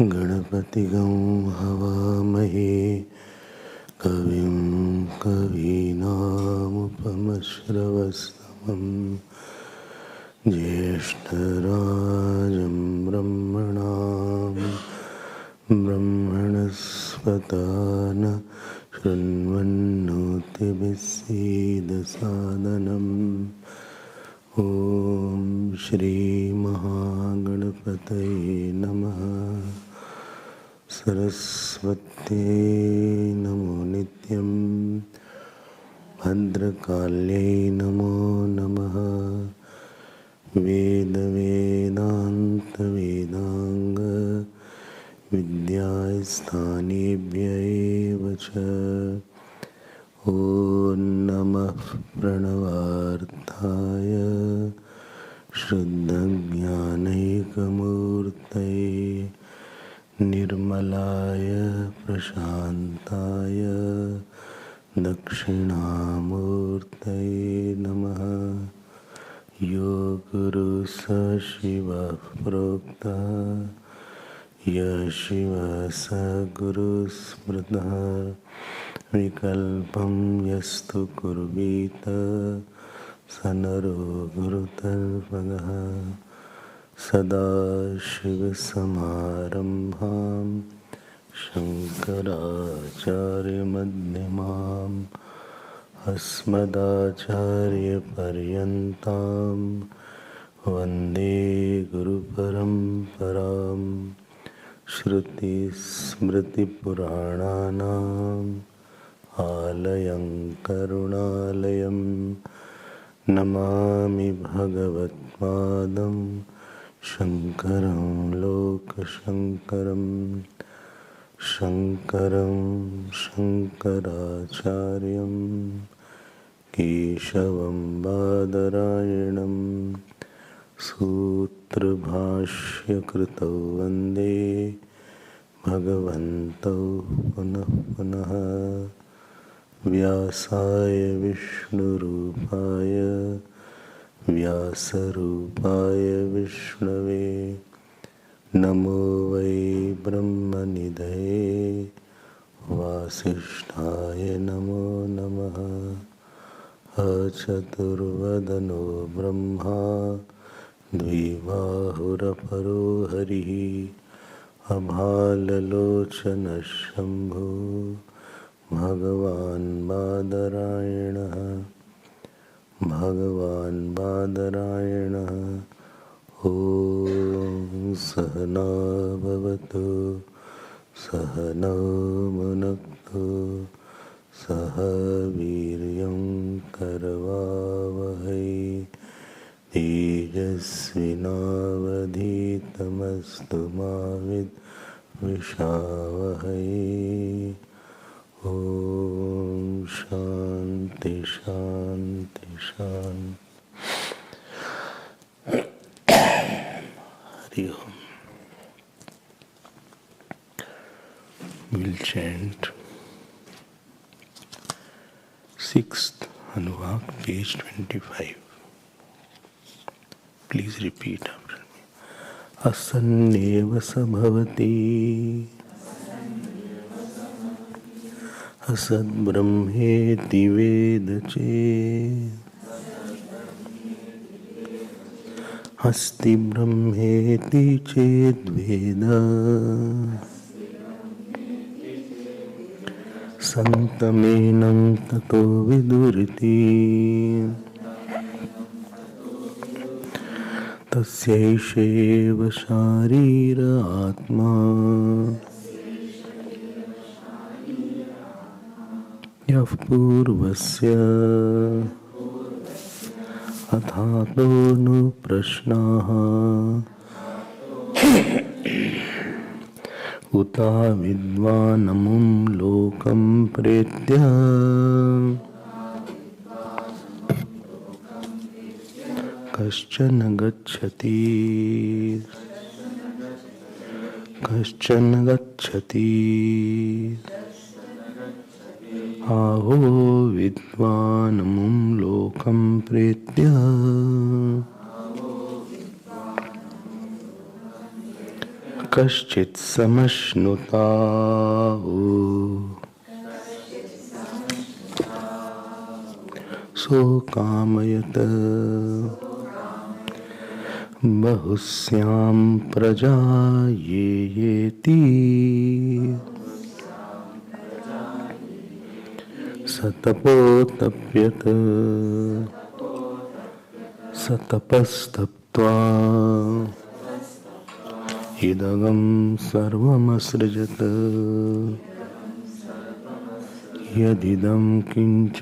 गणपतिगं हवामहे कविं कवीनामुपमश्रवस्तमं ज्येष्ठराजं ब्रह्मणस्पत शृण्वन्नोतिभिस्सीदसादनम् ॐ श्रीमहागणपतये नमः। सरस्वत्यै नमो नित्यं भद्रकाल्यै नमो नमः। वेदवेदान्तवेदाङ्ग विद्यास्थानेभ्यैव च ॐ नमः प्रणवार्थाय शुद्धज्ञानैकमूर्तये निर्मलाय प्रशान्ताय दक्षिणामूर्तये नमः। यो गुरु स शिवः प्रोक्तः यः शिवः स गुरु स्मृतः विकल्पं यस्तु कुर्वीत स नरो गुरुतर्पगः। सदाशिवसमारम्भां शङ्कराचार्यमध्यमाम् अस्मदाचार्यपर्यन्तां वन्दे गुरुपरम्परां। श्रुतिस्मृतिपुराणानाम् आलयं करुणालयं नमामि भगवत्पादं शङ्करं लोकशङ्करं। शङ्करं शङ्कराचार्यं केशवं बादरायणं सूत्रभाष्यकृतौ वन्दे भगवन्तौ पुनः पुनः। व्यासाय विष्णुरूपाय व्यासरूपाय विष्णवे नमो वै ब्रह्मनिधये वासिष्ठाय नमो नमः। अचतुर्वदनो ब्रह्मा द्विबाहुरपरो हरिः अभाललोचनः शम्भो भगवान् बादरायणः। भगवान् बादरायणः ॐ सहना भवतु सहनौ भुनक्तु सह वीर्यं करवावहै तेजस्विनावधीतमस्तु मा विद्विषावहै। ॐ शान्ति शान्ति शान्ति। हरि ओम। We'll chant 6th Anuvak, page 25. Please repeat after me. Asanneva sabhavati असद् ब्रह्मेति वेद चेत् अस्ति ब्रह्मेति चेद्वेद सन्तमेनं ततो विदुरिति तस्यैषैव शारीर आत्मा यः पूर्वस्य अथातो नु प्रश्नाः उता विद्वानमुं लोकं प्रेत्य कश्चन गच्छति आहो विद्वानमुं लोकं प्रेत्य कश्चित् समश्नुताहु सो कामयत बहुस्यां प्रजा येति सतपोतप्यत सतपस्तप्त्वा इदगं सर्वमसृजत यदिदं किंच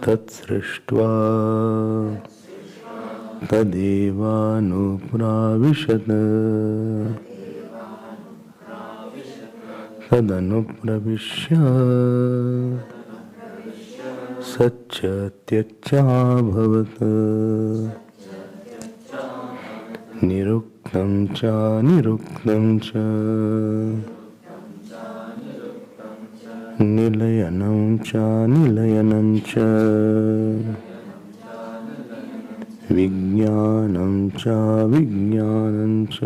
तत्सृष्ट्वा तदेवानुप्राविशत तदनुप्रविश्य सच्च त्यक्त्याभवत् निरुक्तं च निरुक्तं च निलयनं च निलयनं च विज्ञानं च विज्ञानं च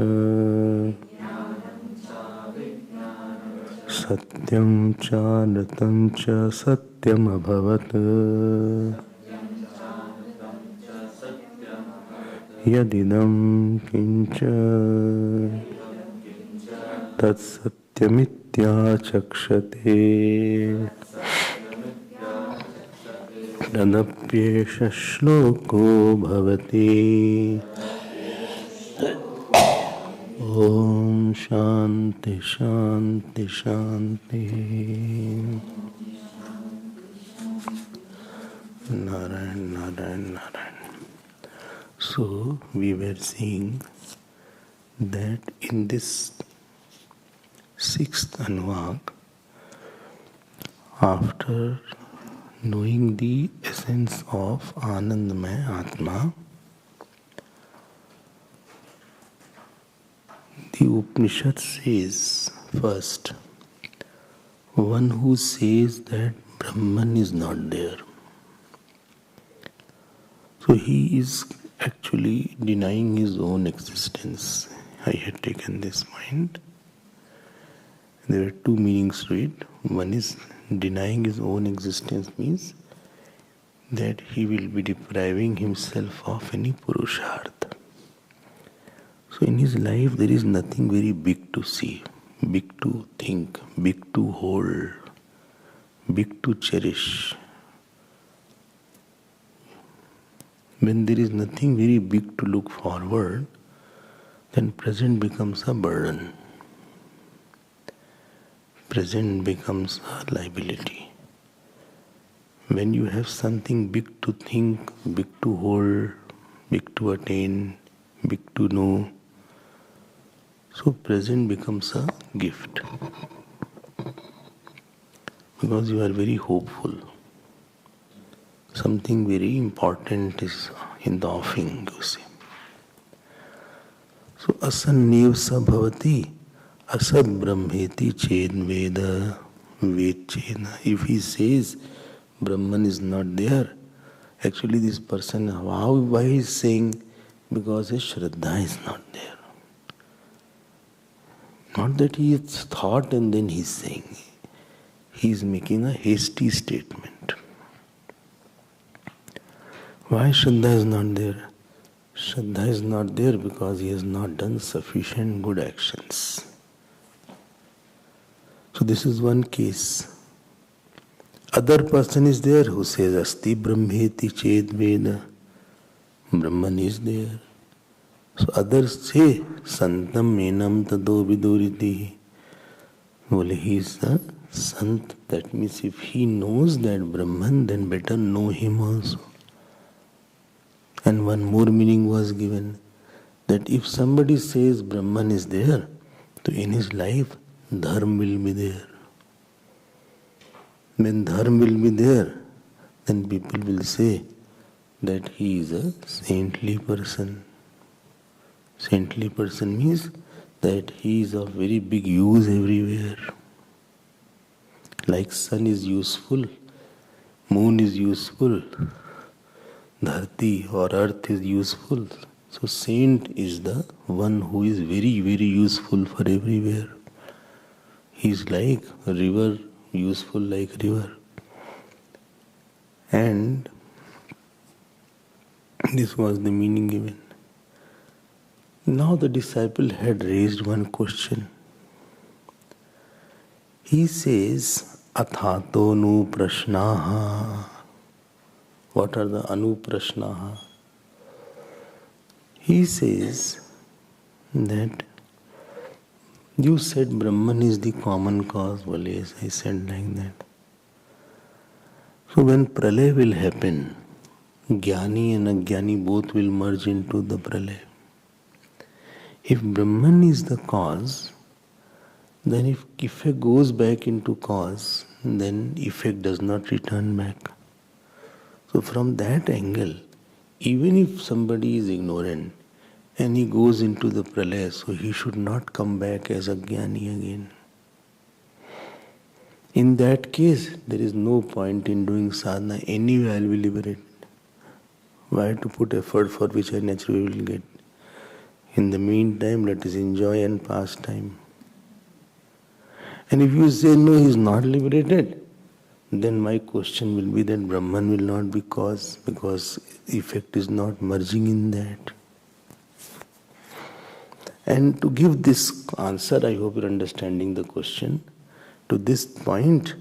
सत्यं च ऋतं च सत्यमभवत् यदिदं किंच तत्सत्यमित्याचक्षते तदप्येष श्लोको भवति। ओम शांति शांति शांति। Narayan Narayan Narayan. So we were seeing that in this sixth anuvag, after knowing the essence of Anandamaya Atma, the Upanishad says first, one who says that Brahman is not there. So he is actually denying his own existence. I had taken this mind. There are two meanings to it. One is denying his own existence means that he will be depriving himself of any purushartha. So in his life there is nothing very big to see, big to think, big to hold, big to cherish. When there is nothing very big to look forward, then present becomes a burden. Present becomes a liability. When you have something big to think, big to hold, big to attain, big to know, so present becomes a gift. Because you are very hopeful. Something very important is in the offing, you see. So asanniv sa bhavati asad brahmeti ched veda ved chena. If he says Brahman is not there, actually this person, why he is saying? Because his Shraddha is not there. Not that he has thought and then he is saying. He is making a hasty statement. Why Shraddha is not there? Shraddha is not there because he has not done sufficient good actions. So this is one case. Other person is there who says Asti Brahmeti Ched Veda. Brahman is there. So others say, Santam menam tado viduriti. Well, he is a Sant. That means if he knows that Brahman, then better know him also. And one more meaning was given, that if somebody says Brahman is there, so in his life, Dharma will be there. When Dharma will be there, then people will say that he is a saintly person. Saintly person means that he is of very big use everywhere. Like sun is useful, moon is useful, dharti or earth is useful. So saint is the one who is very, very useful for everywhere. He is like a river, useful like river. And this was the meaning given. Now the disciple had raised one question. He says, Athato nu prashnaha. What are the anu prashnaha? He says that you said Brahman is the common cause. Well, yes, I said like that. So when pralay will happen, Jnani and Ajnani both will merge into the pralay. If Brahman is the cause, then if effect goes back into cause, then effect does not return back. So from that angle, even if somebody is ignorant and he goes into the pralaya, so he should not come back as a jnani again. In that case, there is no point in doing sadhana. Anyway, I will be liberated. Why to put effort for which I naturally will get? In the meantime, let us enjoy and pass time. And if you say, no, he is not liberated, then my question will be that Brahman will not be cause, because effect is not merging in that. And to give this answer, I hope you are understanding the question. To this point,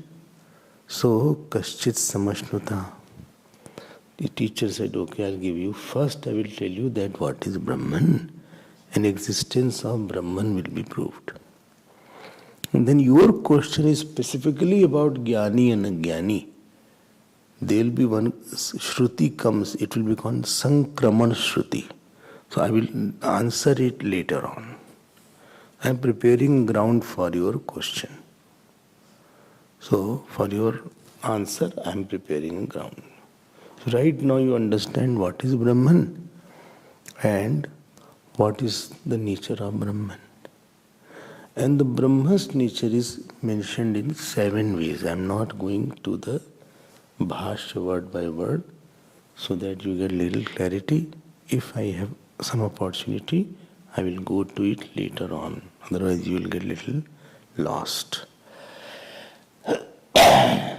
so kaschit samashnuta. The teacher said, okay, I'll give you. First I will tell you that what is Brahman, and existence of Brahman will be proved. And then your question is specifically about Jnani and Ajnani. There will be one Shruti comes, it will be called Sankraman Shruti. So I will answer it later on. I am preparing ground for your question. So for your answer, I am preparing ground. So right now you understand what is Brahman and what is the nature of Brahman. And the Brahma's nature is mentioned in 7 ways. I am not going to the bhashya word by word, so that you get little clarity. If I have some opportunity, I will go to it later on. Otherwise you will get little lost.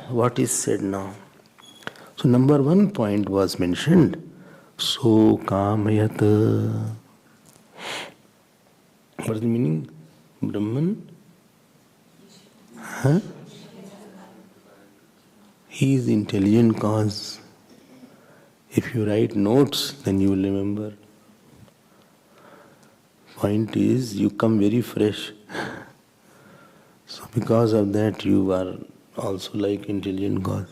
What is said now? So number 1 point was mentioned. So kamayat. What is the meaning? Brahman? Huh? He is intelligent cause. If you write notes, then you will remember. Point is, you come very fresh. So because of that, you are also like intelligent cause.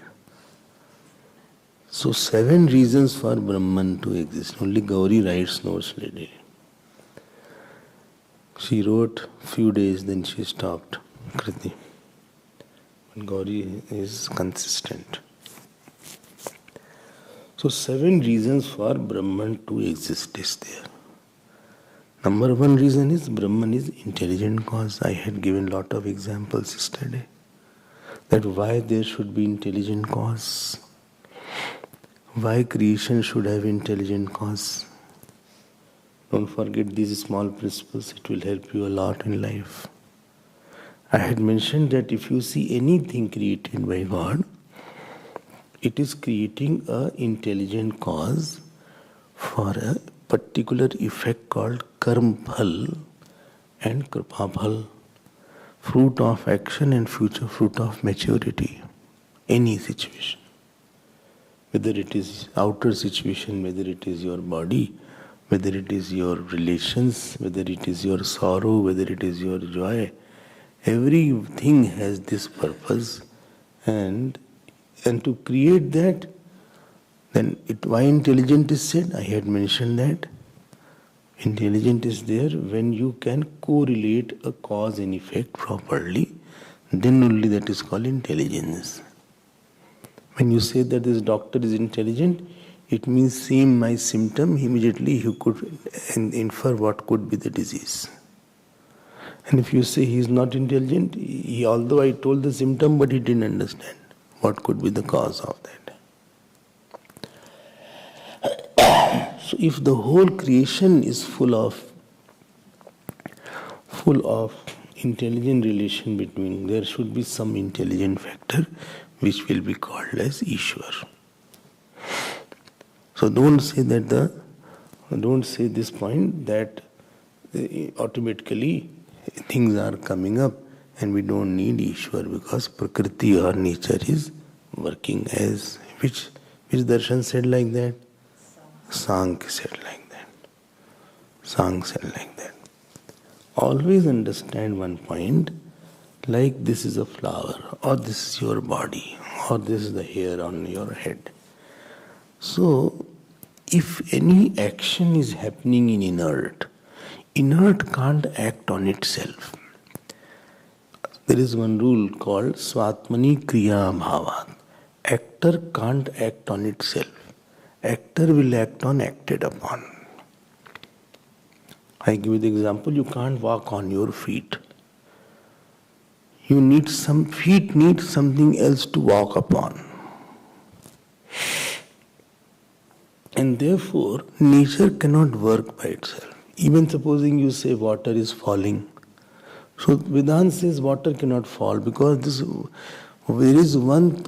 So 7 reasons for Brahman to exist. Only Gauri writes notes lately. She wrote few days, then she stopped. Kriti. But Gauri is consistent. So 7 reasons for Brahman to exist is there. Number 1 reason is Brahman is intelligent cause. I had given lot of examples yesterday. That why there should be intelligent cause. Why creation should have intelligent cause. Don't forget these small principles, it will help you a lot in life. I had mentioned that if you see anything created by God, it is creating an intelligent cause for a particular effect called karma phal and kripa phal, fruit of action and future fruit of maturity. Any situation. whether it is outer situation, whether it is your body, whether it is your relations, whether it is your sorrow, whether it is your joy, everything has this purpose, and to create that, then why intelligent is said? I had mentioned that. Intelligent is there when you can correlate a cause and effect properly, then only that is called intelligence. When you say that this doctor is intelligent, it means seeing my symptom, immediately he could infer what could be the disease. And if you say he is not intelligent, although I told the symptom, but he didn't understand what could be the cause of that. So if the whole creation is full of intelligent relation between, there should be some intelligent factor which will be called as Ishwar. So don't say this point that automatically things are coming up and we don't need Ishwar because Prakriti or nature is working as which darshan said like that? Sankhya said like that. Sankhya said like that. Always understand one point, like this is a flower, or this is your body, or this is the hair on your head. So, if any action is happening in inert can't act on itself. There is one rule called Swatmani Kriya Bhavat. Actor can't act on itself. Actor will act on acted upon. I give you the example, you can't walk on your feet. Feet need something else to walk upon. And therefore, nature cannot work by itself. Even supposing you say water is falling. So Vedanta says water cannot fall because there is one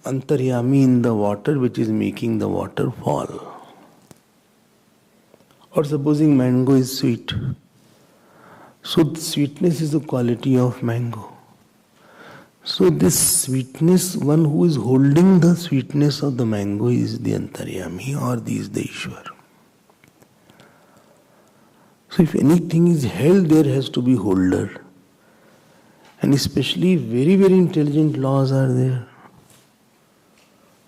antaryami in the water which is making the water fall. Or supposing mango is sweet. So sweetness is the quality of mango. So this sweetness, one who is holding the sweetness of the mango is the antaryami or is the Ishwar. So if anything is held, there has to be holder. And especially very, very intelligent laws are there.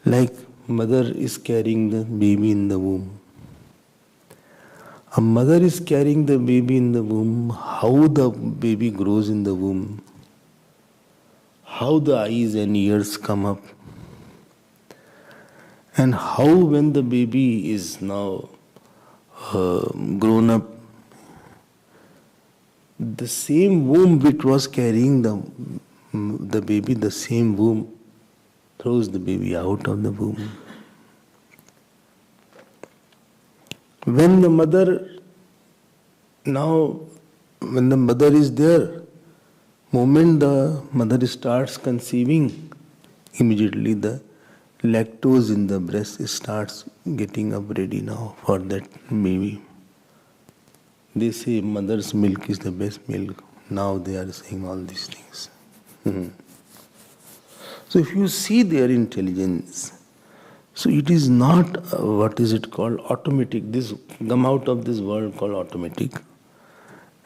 Like mother is carrying the baby in the womb. A mother is carrying the baby in the womb, how the baby grows in the womb, how the eyes and ears come up, and how when the baby is now grown up, the same womb which was carrying the baby, the same womb throws the baby out of the womb. When the mother is there, moment the mother starts conceiving, immediately the lactose in the breast starts getting up ready now for that baby. They say mother's milk is the best milk. Now they are saying all these things. So if you see their intelligence, so it is not, automatic. This come out of this world called automatic.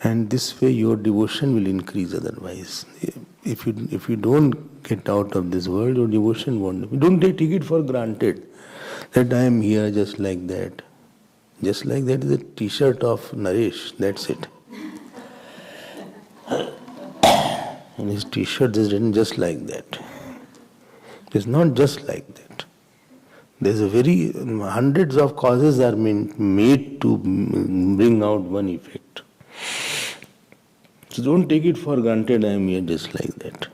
And this way your devotion will increase otherwise. If you don't get out of this world, your devotion won't. Don't take it for granted that I am here just like that. Just like that is a t-shirt of Naresh, that's it. And his t-shirt is written just like that. It's not just like that. There's hundreds of causes are made to bring out one effect. So don't take it for granted I am here just like that.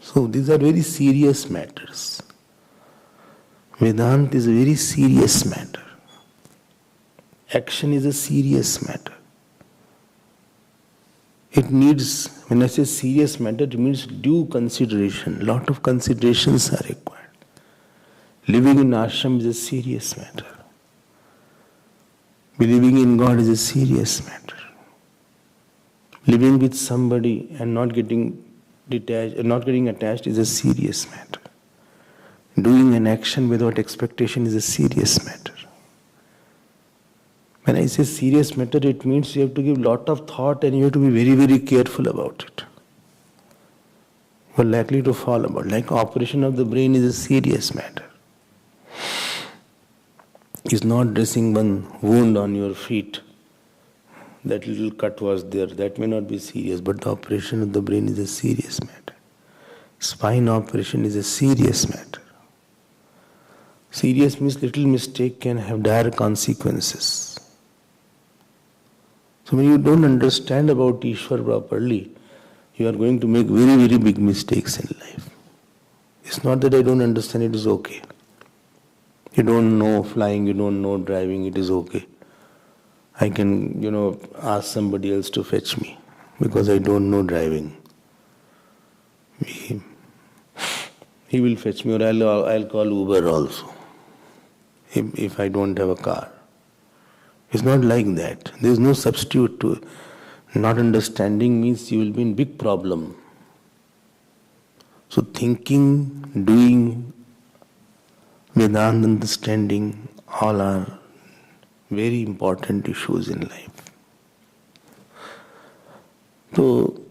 So these are very serious matters. Vedanta is a very serious matter. Action is a serious matter. It needs, when I say serious matter, it means due consideration. Lot of considerations are required. Living in ashram is a serious matter. Believing in God is a serious matter. Living with somebody and not getting detached, not getting attached is a serious matter. Doing an action without expectation is a serious matter. When I say serious matter, it means you have to give lot of thought and you have to be very, very careful about it. You are likely to fall about. Like operation of the brain is a serious matter. It's not dressing one wound on your feet. That little cut was there. That may not be serious, but the operation of the brain is a serious matter. Spine operation is a serious matter. Serious means little mistake can have dire consequences. So when you don't understand about Ishwar properly, you are going to make very, very big mistakes in life. It's not that I don't understand, it is okay. You don't know flying, you don't know driving, it is okay. I can, ask somebody else to fetch me because I don't know driving. He will fetch me, or I'll call Uber also if I don't have a car. It's not like that. There is no substitute to it. Not understanding means you will be in big problem. So thinking, doing, Vedanta understanding, all are very important issues in life. So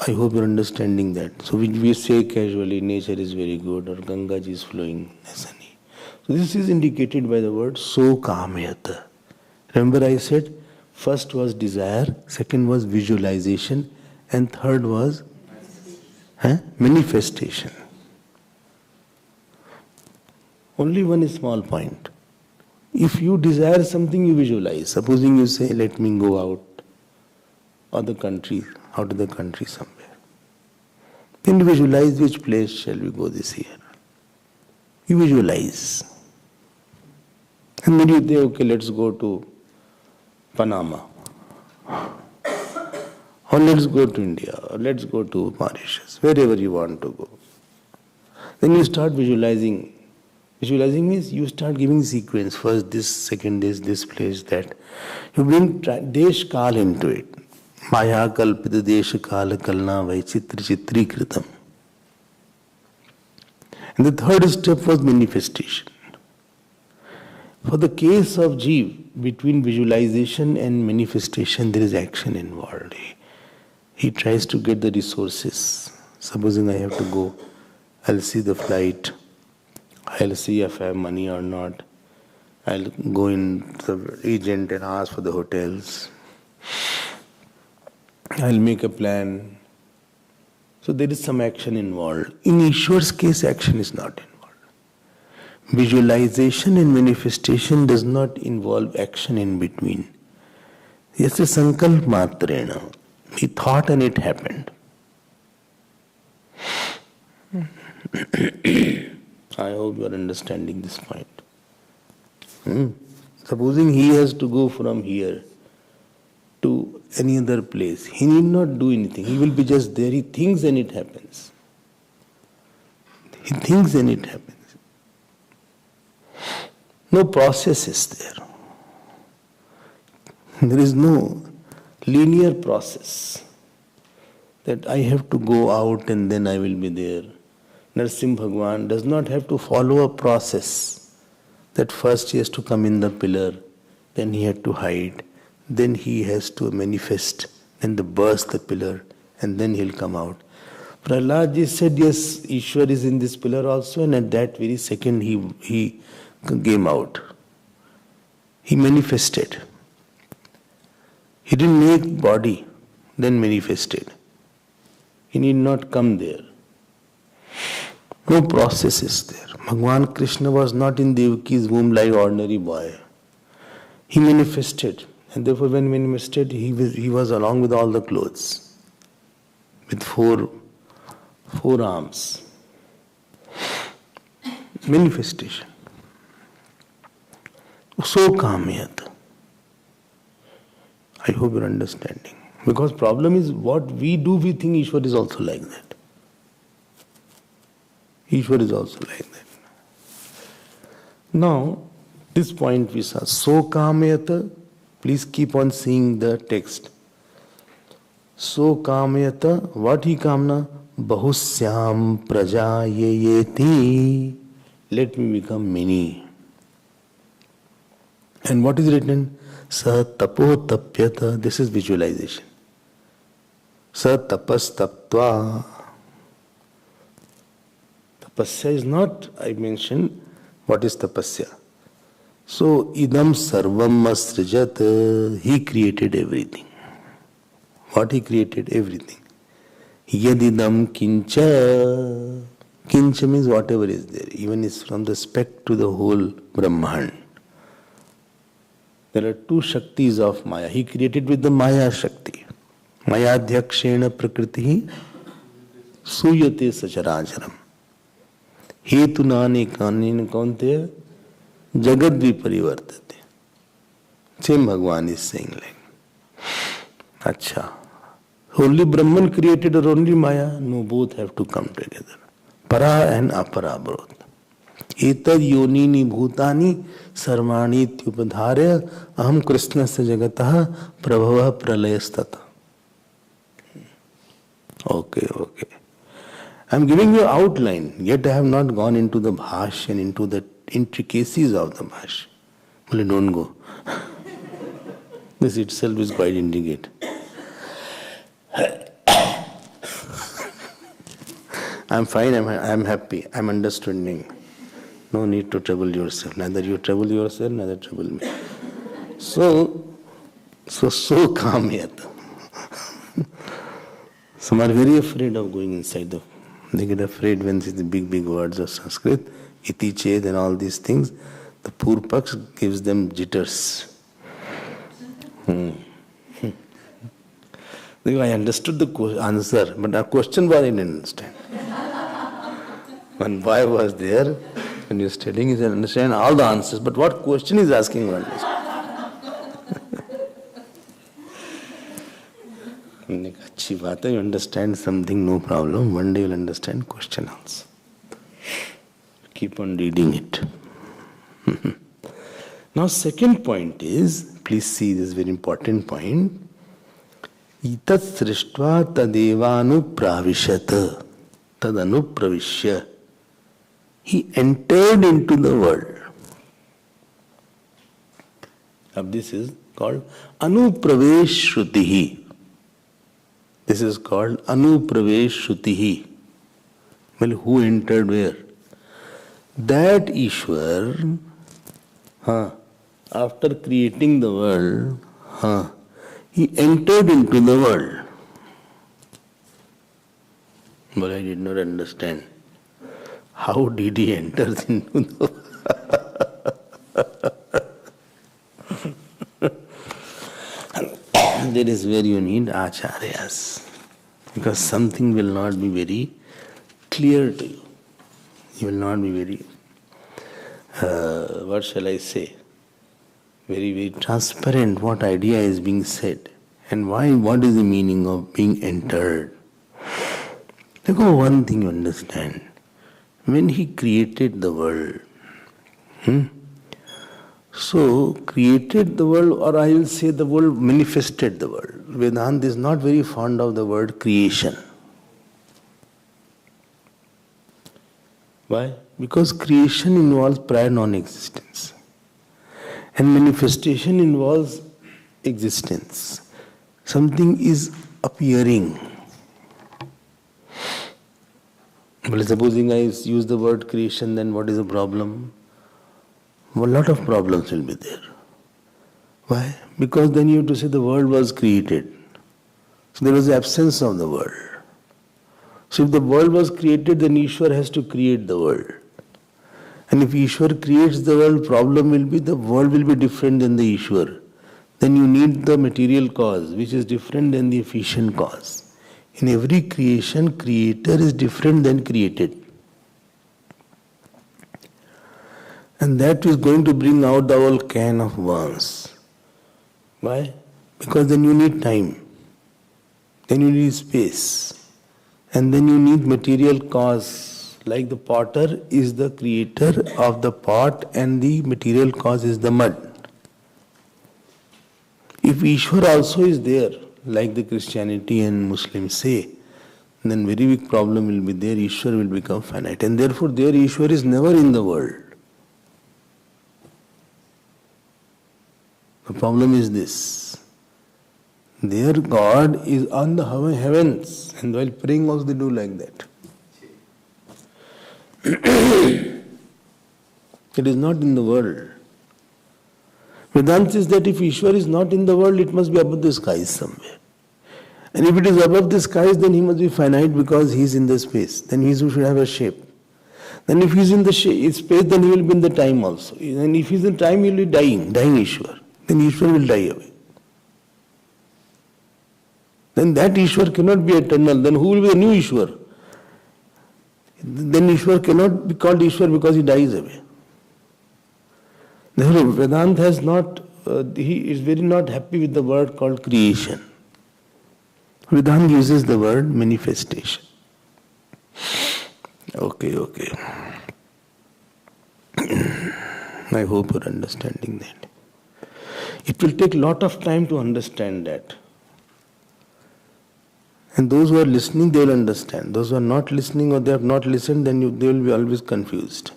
I hope you're understanding that. So we say casually, nature is very good, or Ganga ji is flowing. So this is indicated by the word so kamayata. Remember I said, first was desire, second was visualization, and third was manifestation. Only one small point. If you desire something, you visualize. Supposing you say, let me go out of the country somewhere. Then you visualize which place shall we go this year. You visualize. And then you say, okay, let's go to Panama. Or let's go to India, or let's go to Mauritius, wherever you want to go. Then you start visualizing. Visualizing means you start giving sequence. First this, second this place, that. You bring desh kal into it. Maya kalpita desh kala kalna vai chitri kritam. And the third step was manifestation. For the case of Jeev, between visualization and manifestation, there is action involved. He tries to get the resources. Supposing I have to go, I'll see the flight, I'll see if I have money or not. I'll go in the agent and ask for the hotels. I'll make a plan. So there is some action involved. In Ishwar's case, action is not involved. Visualization and manifestation does not involve action in between. Yes, a sankalp matrena. He thought and it happened. I hope you are understanding this point. Supposing he has to go from here to any other place, he need not do anything. He will be just there. He thinks and it happens. He thinks and it happens. No process is there. There is no linear process that I have to go out and then I will be there. Narsimha Bhagwan does not have to follow a process that first he has to come in the pillar, then he had to hide, then he has to manifest, then burst the pillar, and then he'll come out. Prahlad ji said, yes, Ishwar is in this pillar also, and at that very second he came out. He manifested. He didn't make body, then manifested. He need not come there. No process is there. Bhagwan Krishna was not in Devaki's womb like ordinary boy. He manifested, and therefore when manifested, he was along with all the clothes, with four arms. Manifestation. So kamayat. I hope you're understanding. Because problem is what we do, we think Ishwar is also like that. Ishwar is also like that. Now, this point we saw. So kamayata. Please keep on seeing the text. So kamayata. What he kamna? Bahusyam prajayayeti. let me become many. And what is written? Sa tapo tapyata. This is visualization. Sa tapas taptva. Tapasya is not, I mentioned, what is tapasya. So, idam sarvam asrijat. He created everything. What he created? Everything. Yadidam kincha. Kincha means whatever is there. Even is from the speck to the whole Brahman. There are two Shaktis of Maya. He created with the Maya Shakti. Maya Dhyakshena Prakriti Suyate Sacharacharam. Hetunani Kanin Kaunte Jagad Viparivartate. Same Bhagwan is saying like. Acha. Only Brahman created or only Maya? No, both have to come together. Para and apara both. Etad yonini bhutani sarvani tyupadharya aham krishnasya jagatah prabhava pralayastata. Okay. I am giving you outline, yet I have not gone into the bhash and into the intricacies of the bhash. Only don't go. This itself is quite intricate. I am fine, I am happy, I am understanding. No need to trouble yourself. Neither you trouble yourself, neither trouble me. So calm yet. Some are very afraid of going inside they get afraid when see the big words of Sanskrit, iti ched and all these things. The purpaks gives them jitters. I understood the answer, but our question was I didn't understand. One boy was there, when he was studying, he said, understand all the answers, but what question is asking one Achhi baat hai, you understand something, no problem. One day you'll understand question also. Keep on reading it. Now, second point is, please see this very important point. Itat srishtva tadevanupravishat tadanupravishya. He entered into the world. Now this is called anupravesh shrutihi. This is called anupravesh shrutihi. Well, who entered where? That Ishwar, after creating the world, he entered into the world. But I did not understand. How did he enter into the That is where you need acharyas. Because something will not be very clear to you. You will not be very, what shall I say, very transparent what idea is being said. And why? What is the meaning of being entered? Look, one thing you understand. When he created the world, so created the world, or I will say the world manifested the world. Vedanta is not very fond of the word creation. Why? Because creation involves prior non-existence. And manifestation involves existence. Something is appearing. Well, supposing I use the word creation, then what is the problem? Well, a lot of problems will be there. Why? Because then you have to say the world was created. So there was the absence of the world. So if the world was created, then Ishwar has to create the world. And if Ishwar creates the world, problem will be the world will be different than the Ishwar. Then you need the material cause, which is different than the efficient cause. In every creation, creator is different than created. And that is going to bring out the whole can of worms. Why? Because then you need time. Then you need space. And then you need material cause. Like the potter is the creator of the pot and the material cause is the mud. If Ishwar also is there, like the Christianity and Muslims say, then very big problem will be there, Ishwar will become finite. And therefore their Ishwar is never in the world. The problem is this. Their God is on the heavens, and while praying also they do like that. It is not in the world. Vedanta says that if Ishwar is not in the world, it must be above the skies somewhere. And if it is above the skies, then he must be finite because he is in the space. Then he should have a shape. Then if he is in the space, then he will be in the time also. And if he is in time, he will be dying Ishwar. Then Ishwar will die away. Then that Ishwar cannot be eternal. Then who will be the new Ishwar? Then Ishwar cannot be called Ishwar because he dies away. Therefore, Vedanta has not, he is very not happy with the word called creation. Vedanta uses the word manifestation. Okay. I hope you're understanding that. It will take a lot of time to understand that. And those who are listening, they will understand. Those who are not listening or they have not listened, then they will be always confused.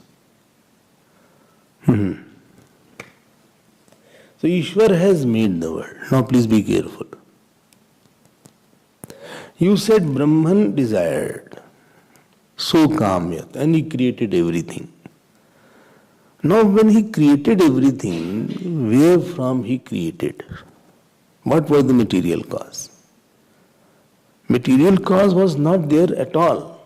So Ishwar has made the world. Now please be careful. You said Brahman desired, so kamyat, and he created everything. Now when he created everything, where from he created? What was the material cause? Material cause was not there at all.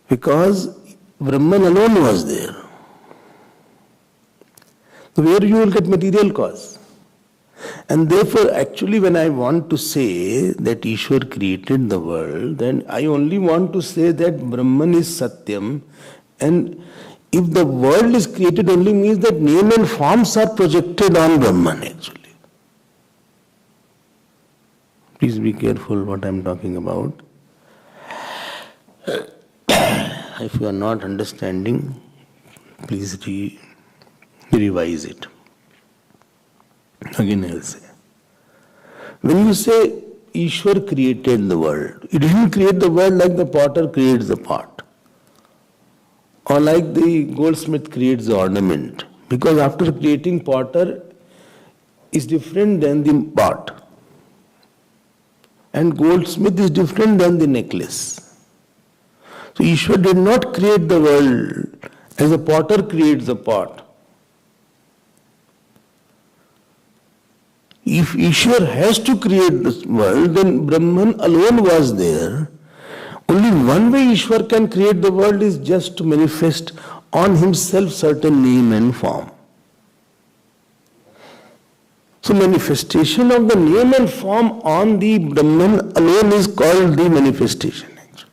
Because Brahman alone was there. So where you will get material cause? And therefore, actually, when I want to say that Ishwar created the world, then I only want to say that Brahman is Satyam. And if the world is created, only means that name and forms are projected on Brahman, actually. Please be careful what I am talking about. If you are not understanding, please revise it. Again I will say. When you say Ishwar created the world, he didn't create the world like the potter creates the pot. Or like the goldsmith creates the ornament. Because after creating potter is different than the pot. And goldsmith is different than the necklace. So Ishwar did not create the world as a potter creates the pot. If Ishwar has to create this world, then Brahman alone was there. Only one way Ishwar can create the world is just to manifest on himself certain name and form. So manifestation of the name and form on the Brahman alone is called the manifestation. Actually.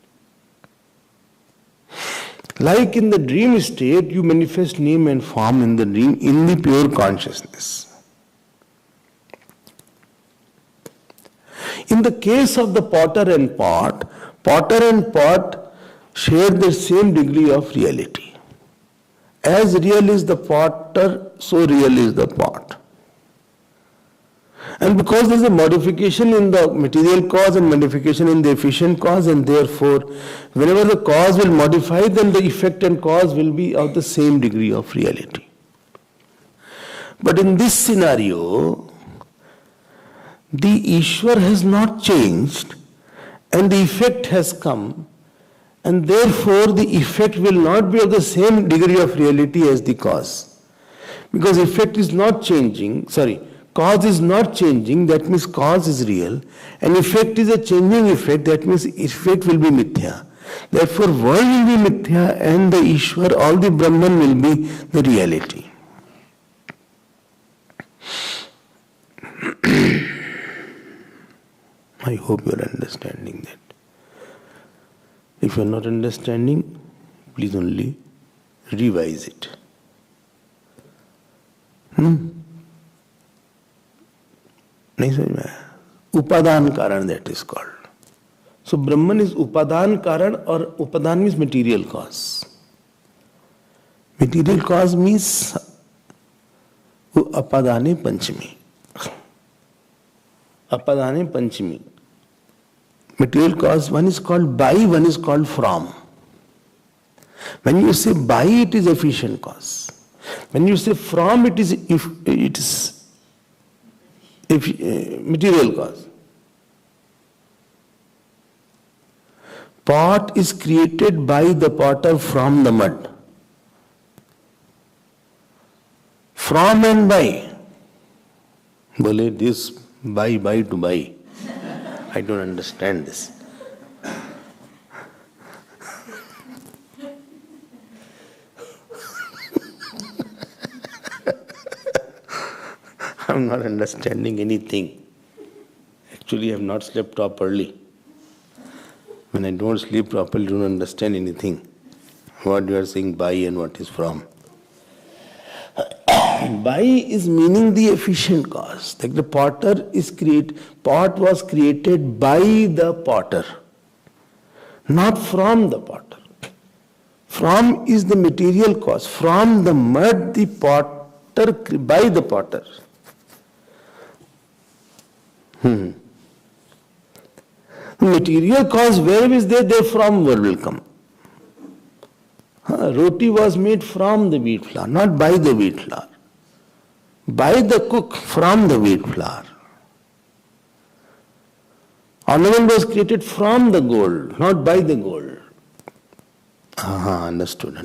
Like in the dream state, you manifest name and form in the dream in the pure consciousness. In the case of the potter and pot share the same degree of reality. As real is the potter, so real is the pot. And because there is a modification in the material cause and modification in the efficient cause, and therefore whenever the cause will modify, then the effect and cause will be of the same degree of reality. But in this scenario, the Ishwar has not changed and the effect has come, and therefore the effect will not be of the same degree of reality as the cause. Because effect is not changing, cause is not changing, that means cause is real, and effect is a changing effect, that means effect will be mithya. Therefore world will be mithya and the Ishwar, all the Brahman will be the reality. I hope you are understanding that. If you are not understanding, please only revise it. Upadan Karan, that is called. So Brahman is Upadan Karan, or Upadan means material cause. Material cause means Apadane Panchami. Apadane Panchami. Material cause, one is called by, one is called from. When you say by, it is efficient cause. When you say from, it is material cause. Pot is created by the potter from the mud. From and by. Bole, this by to buy. I don't understand this. I'm not understanding anything. Actually, I have not slept properly. When I don't sleep properly, I don't understand anything. What you are saying by and what is from. By is meaning the efficient cause. Like the pot was created by the potter, not from the potter. From is the material cause. From the mud, the potter, by the potter. The material cause, where is there from word will come. Roti was made from the wheat flour, not by the wheat flour. By the cook, from the wheat flour. Ornament was created from the gold, not by the gold. Understood.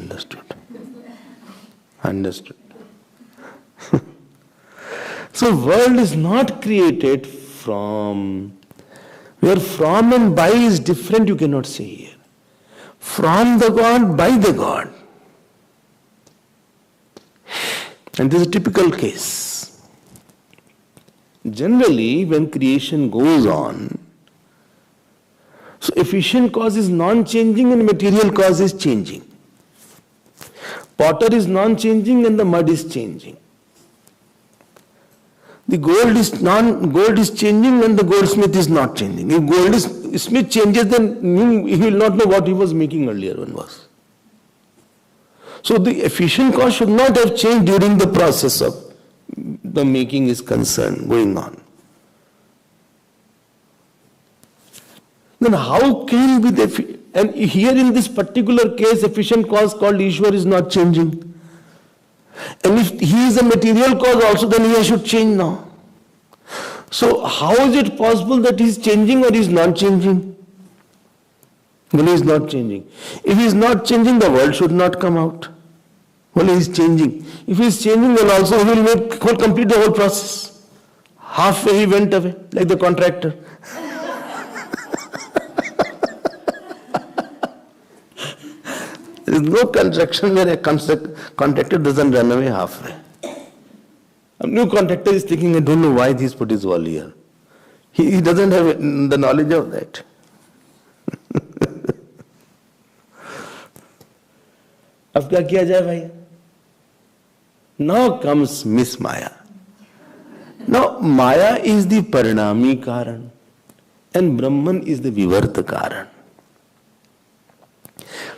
So world is not created from. Where from and by is different, you cannot say here. From the God, by the God. And this is a typical case. Generally, when creation goes on, so efficient cause is non-changing and material cause is changing. Potter is non-changing and the mud is changing. The gold is changing and the goldsmith is not changing. If goldsmith changes, then he will not know what he was making earlier one was. So the efficient cause should not have changed during the process of the making is concerned, going on. Then how can be and here in this particular case, efficient cause called Ishwar is not changing. And if he is a material cause also, then he should change now. So how is it possible that he is changing or he is not changing? Well, he is not changing. If he is not changing, the world should not come out. Well, he is changing. If he is changing, then also he will complete the whole process. Halfway he went away, like the contractor. There is no construction where a contractor doesn't run away halfway. A new contractor is thinking, I don't know why he's put his wall here. He doesn't have the knowledge of that. अब क्या किया जाए भाई? Now comes Miss Maya. Now Maya is the Parinami Karan and Brahman is the Vivarta Karan.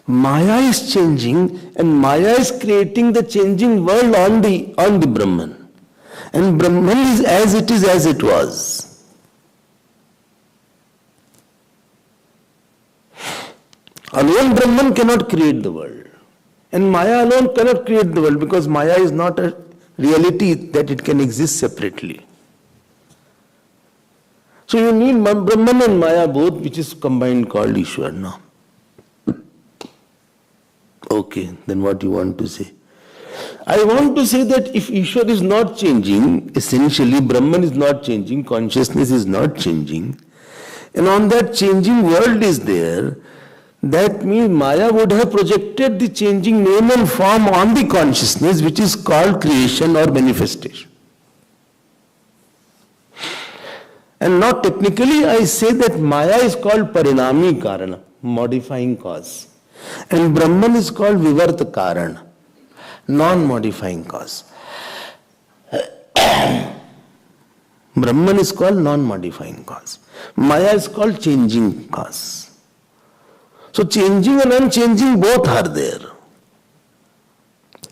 Maya is changing and Maya is creating the changing world on the Brahman. And Brahman is as it was. Alone Brahman cannot create the world. And Maya alone cannot create the world because Maya is not a reality that it can exist separately. So you need Brahman and Maya both, which is combined called Ishwar now. Okay, then what do you want to say? I want to say that if Ishwar is not changing, essentially Brahman is not changing, consciousness is not changing, and on that changing world is there, that means Maya would have projected the changing name and form on the consciousness, which is called creation or manifestation. And now technically I say that Maya is called Parinami Karana, modifying cause. And Brahman is called Vivarta Karana, non-modifying cause. Brahman is called non-modifying cause. Maya is called changing cause. So changing and unchanging both are there.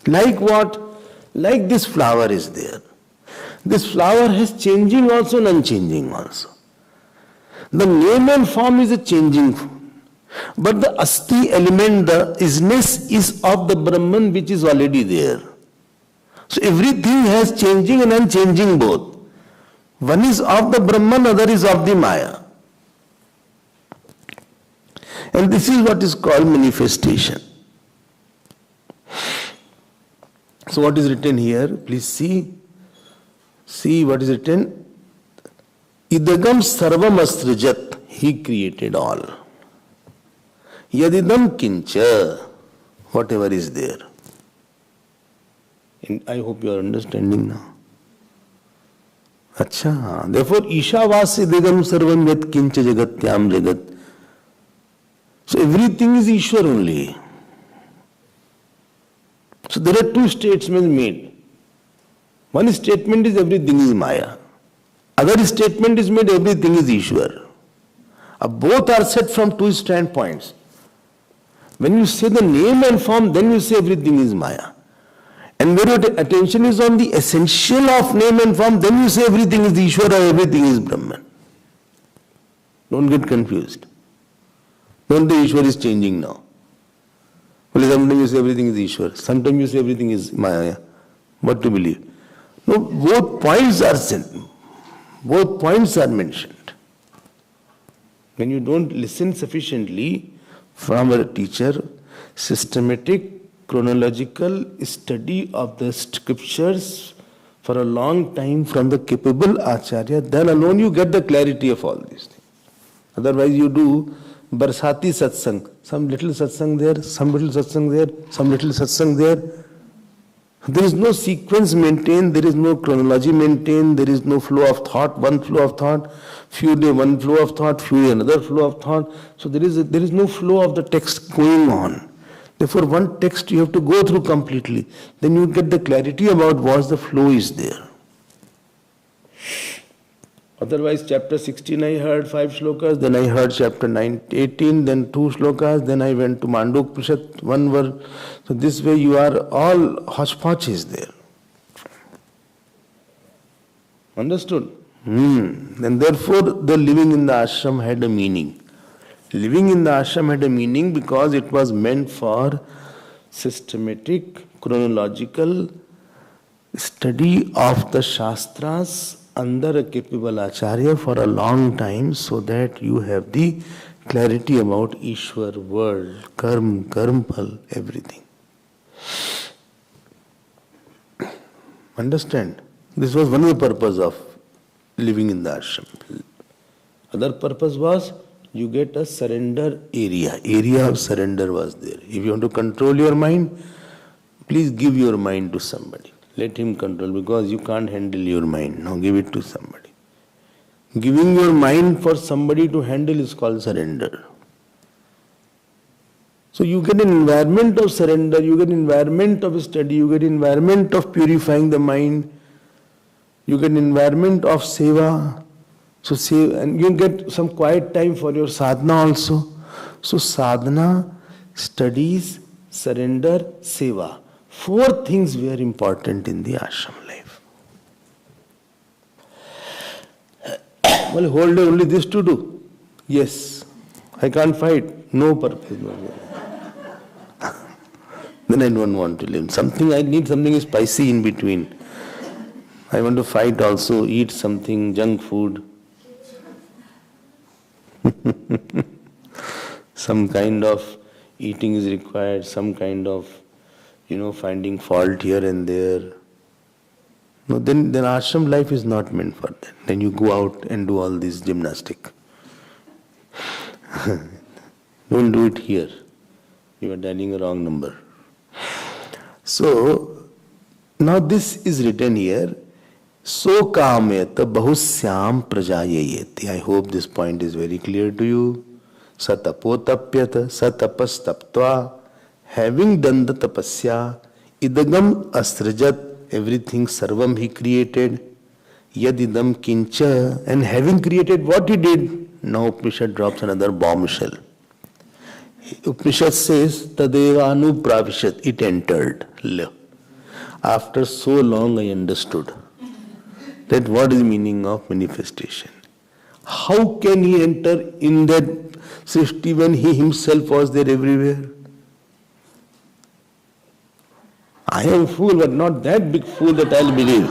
Like what? Like this flower is there. This flower has changing also and unchanging also. The name and form is a changing form. But the asti element, the isness is of the Brahman which is already there. So everything has changing and unchanging both. One is of the Brahman, other is of the Maya. And this is what is called manifestation. So what is written here? Please see. See what is written. Idagam sarvam asrajat. He created all. Yadidam kincha. Whatever is there. And I hope you are understanding now. Acha. Therefore, Ishavasya idagam sarvam yat kincha jagatyam jagat. So everything is Ishwar only. So there are two statements made. One statement is everything is Maya. Other statement is made everything is Ishwar. Both are set from two standpoints. When you say the name and form, then you say everything is Maya. And when your attention is on the essential of name and form, then you say everything is Ishwar or everything is Brahman. Don't get confused. Don't the Ishwar is changing now. Well, sometimes you say everything is Ishwar. Sometimes you say everything is Maya. What to believe? No, both points are said. Both points are mentioned. When you don't listen sufficiently from a teacher, systematic, chronological study of the scriptures for a long time from the capable Acharya, then alone you get the clarity of all these things. Otherwise you do Barsati satsang, some little satsang there, some little satsang there, some little satsang there. There is no sequence maintained, there is no chronology maintained, there is no flow of thought, one flow of thought, few day one flow of thought, few day another flow of thought. So there is no flow of the text going on. Therefore one text you have to go through completely. Then you get the clarity about what the flow is there. Otherwise, chapter 16 I heard 5 shlokas, then I heard chapter 18, then 2 shlokas, then I went to Mandukya, 1 verse. So this way you are all hodgepodge is there. Understood? And therefore the living in the ashram had a meaning. Living in the ashram had a meaning because it was meant for systematic, chronological study of the Shastras under a capable Acharya for a long time so that you have the clarity about Ishwar, world, karma, everything. Understand? This was one of the purpose of living in the ashram. Other purpose was you get a surrender area. Area of surrender was there. If you want to control your mind, please give your mind to somebody. Let him control because you can't handle your mind. Now give it to somebody. Giving your mind for somebody to handle is called surrender. So you get an environment of surrender, you get an environment of study, you get an environment of purifying the mind, you get an environment of seva. So and you get some quiet time for your sadhana also. So sadhana, studies, surrender, seva. 4 things were important in the ashram life. Well, whole day only this to do. Yes, I can't fight. No purpose. Then I don't want to live. I need something spicy in between. I want to fight also, eat something, junk food. Some kind of eating is required, some kind of finding fault here and there. No, then ashram life is not meant for that. Then you go out and do all this gymnastic. Don't do it here. You are dialing a wrong number. So, now this is written here. So kameta bahusyam prajayayeti. I hope this point is very clear to you. Satapotapyata satapastaptva. Having done the tapasya, idagam asrajat, everything sarvam he created, yadidam kincha, and having created what he did, now Upanishad drops another bombshell. Upanishad says, tadeva anupravishat, it entered. After so long I understood that what is the meaning of manifestation. How can he enter in that Srishti when he himself was there everywhere? I am fool, but not that big fool that I'll believe.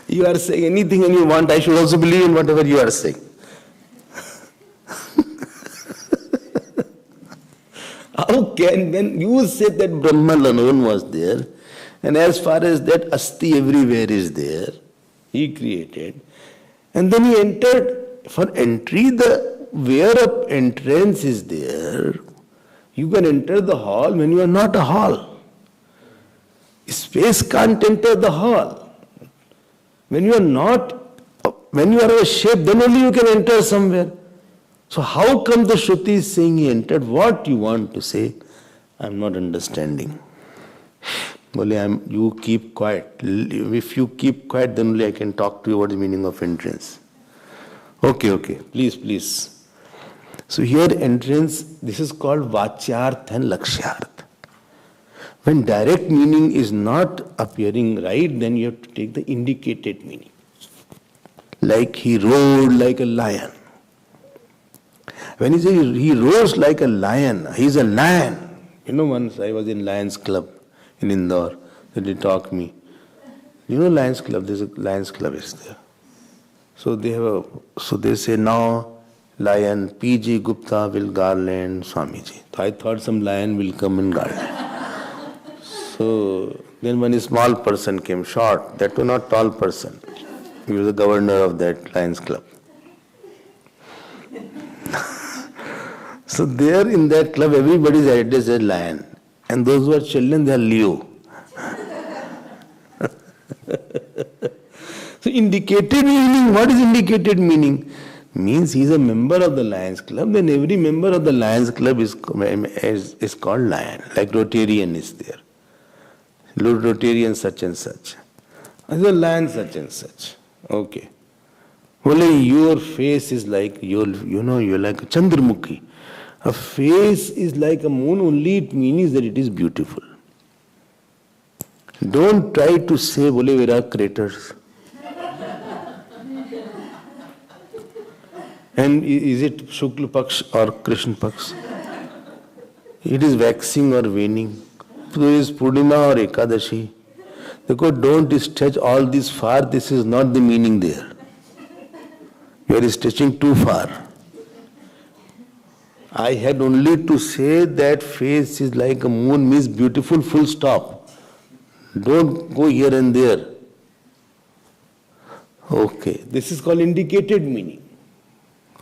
You are saying anything and you want, I should also believe in whatever you are saying. How can, when you said that Brahman alone was there, and as far as that Asti everywhere is there, he created, and then he entered, for entry the where of entrance is there, you can enter the hall when you are not a hall. Space can't enter the hall. When you are a shape, then only you can enter somewhere. So how come the Shruti is saying he entered? What you want to say? I am not understanding. You keep quiet. If you keep quiet, then only I can talk to you about the meaning of entrance. Okay. Please. So here entrance, this is called Vachyarth and Lakshyarth. When direct meaning is not appearing right, then you have to take the indicated meaning. Like he roared like a lion. When he says he roars like a lion, he's a lion. Once I was in Lions Club in Indore, they taught me. Lions Club, there's a Lions Club is there. So they say now lion P.G. Gupta will garland Swamiji. So I thought some lion will come and garland. So then one small person came, short, that was not tall person. He was the governor of that Lions Club. So there in that club, everybody's addressed as lion. And those who are children, they are Leo. So indicated meaning, what is indicated meaning? Means he is a member of the Lions Club, then every member of the Lions Club is called lion. Like Rotarian is there. Rotarian such and such. The lion such and such. Okay. Only your face is like, you're like a Chandramukhi. A face is like a moon, only it means that it is beautiful. Don't try to say, there are craters. And is it Shukla Paksh or Krishna Paksh? It is waxing or waning. So is Purnima or Ekadashi. Don't stretch all this far, this is not the meaning there. You are stretching too far. I had only to say that face is like a moon, means beautiful, full stop. Don't go here and there. Okay, this is called indicated meaning.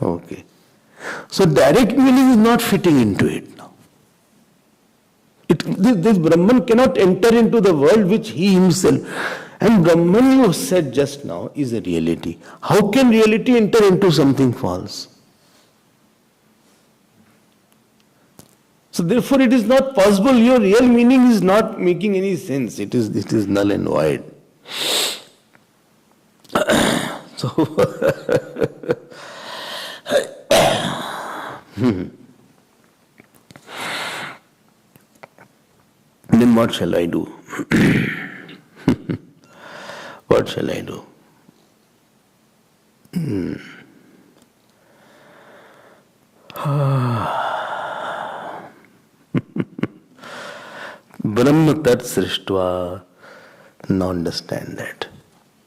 Okay. So direct meaning is not fitting into it now. This Brahman cannot enter into the world which he himself. And Brahman, you said just now, is a reality. How can reality enter into something false? So therefore it is not possible. Your real meaning is not making any sense. It is null and void. So then what shall I do? What shall I do? Brahma tat srishtva. Now understand that.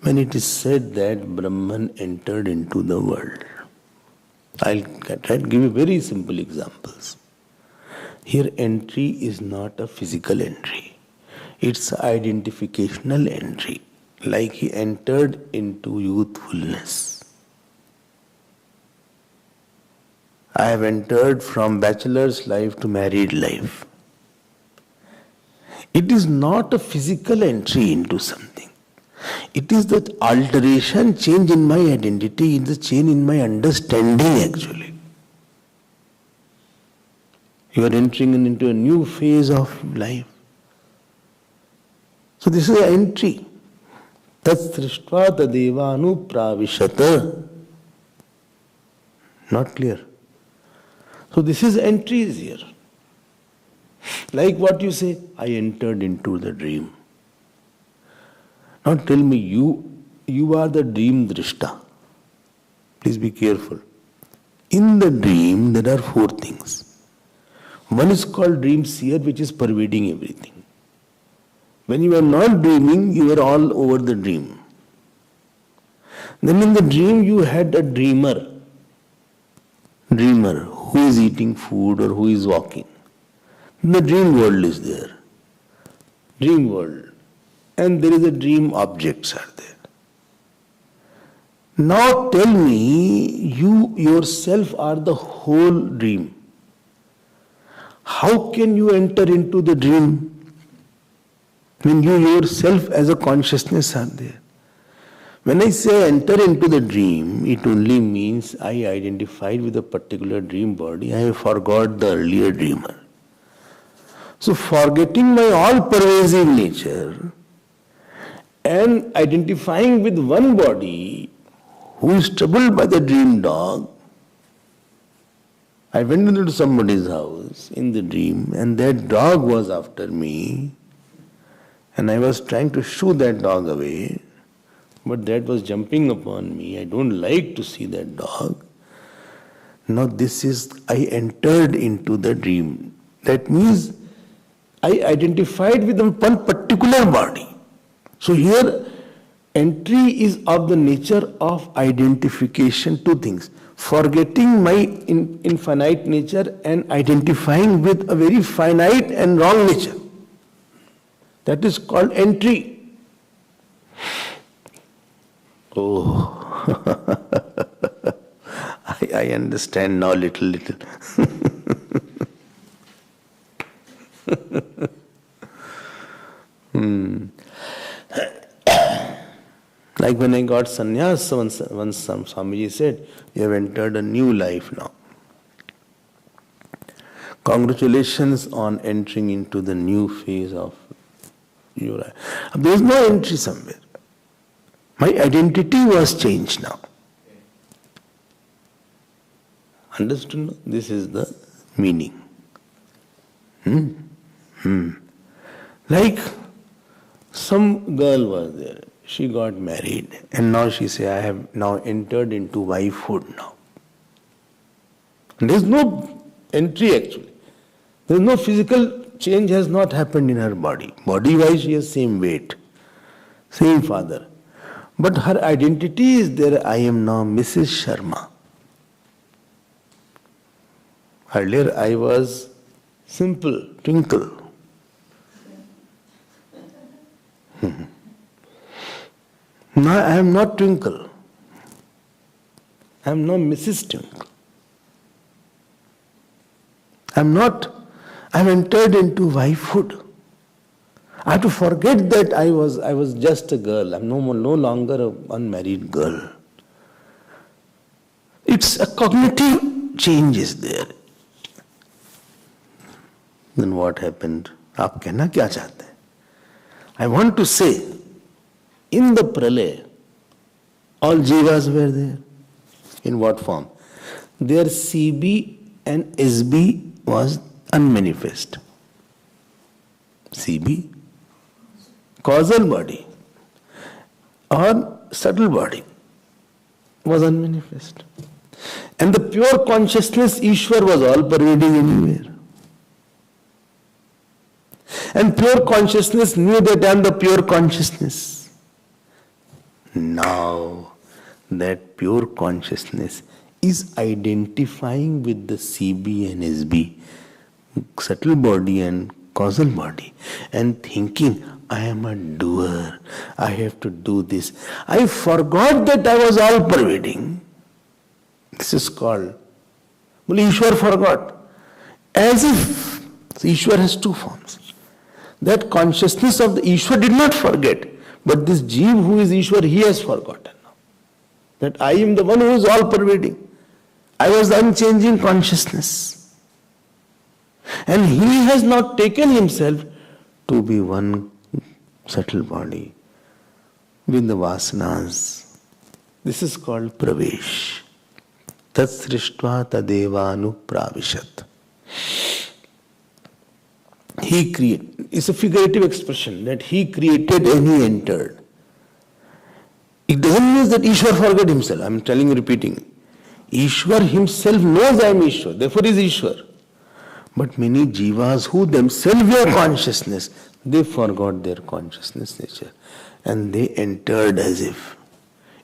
When it is said that Brahman entered into the world, I'll try to give you very simple examples. Here entry is not a physical entry. It's identificational entry. Like he entered into youthfulness. I have entered from bachelor's life to married life. It is not a physical entry into something. It is that alteration, change in my identity, it's a change in my understanding actually. You are entering into a new phase of life. So this is an entry. Tat srishtva tadeva anupravishata. Not clear. So this is entries here. Like what you say, I entered into the dream. Now tell me, you are the dream drishta. Please be careful. In the dream, there are four things. One is called dream seer, which is pervading everything. When you are not dreaming, you are all over the dream. Then in the dream, you had a dreamer who is eating food or who is walking. The dream world is there. Dream world. And there is a dream objects are there. Now tell me, you yourself are the whole dream. How can you enter into the dream when you yourself as a consciousness are there? When I say enter into the dream, it only means I identified with a particular dream body. I forgot the earlier dreamer. So forgetting my all-pervasive nature and identifying with one body who is troubled by the dream dog, I went into somebody's house in the dream and that dog was after me and I was trying to shoo that dog away, but that was jumping upon me. I don't like to see that dog. Now I entered into the dream. That means I identified with one particular body. So here entry is of the nature of identification, two things. Forgetting my infinite nature and identifying with a very finite and wrong nature. That is called entry. Oh, I understand now little. Like when I got sannyas, once Swamiji said, you have entered a new life now. Congratulations on entering into the new phase of your life. There is no entry somewhere. My identity was changed now. Understood? This is the meaning. Like some girl was there. She got married and now she said, I have now entered into wifehood now. There is no entry actually. There is no physical change has not happened in her body. Body-wise she has same weight, same father. But her identity is there, I am now Mrs. Sharma. Earlier I was simple, Twinkle. Now I am not Twinkle. I am now Mrs. Twinkle. I have entered into wifehood. I have to forget that I was just a girl. I am no longer an unmarried girl. It's a cognitive change is there. Then what happened? आप कहना क्या चाहते हैं? I want to say, in the pralaya, all jivas were there. In what form? Their CB and SB was unmanifest. CB, causal body or subtle body, was unmanifest. And the pure consciousness, Ishwar, was all pervading everywhere. And pure consciousness knew that I am the pure consciousness. Now, that pure consciousness is identifying with the CB and SB, subtle body and causal body, and thinking, I am a doer, I have to do this. I forgot that I was all pervading. This is called, well, Ishwar forgot. As if Ishwar has two forms. That consciousness of the Ishwar did not forget, but this Jeev who is Ishwar, he has forgotten now. That I am the one who is all pervading. I was the unchanging consciousness. And he has not taken himself to be one subtle body with the vasanas. This is called pravesh. Tat srishtva tadeva anupravishat. He created. It's a figurative expression that he created and he entered. It doesn't mean that Ishwar forgot himself. I'm telling you, repeating. Ishwar himself knows I am Ishwar, therefore is Ishwar. But many jivas who themselves were consciousness, they forgot their consciousness nature. And they entered as if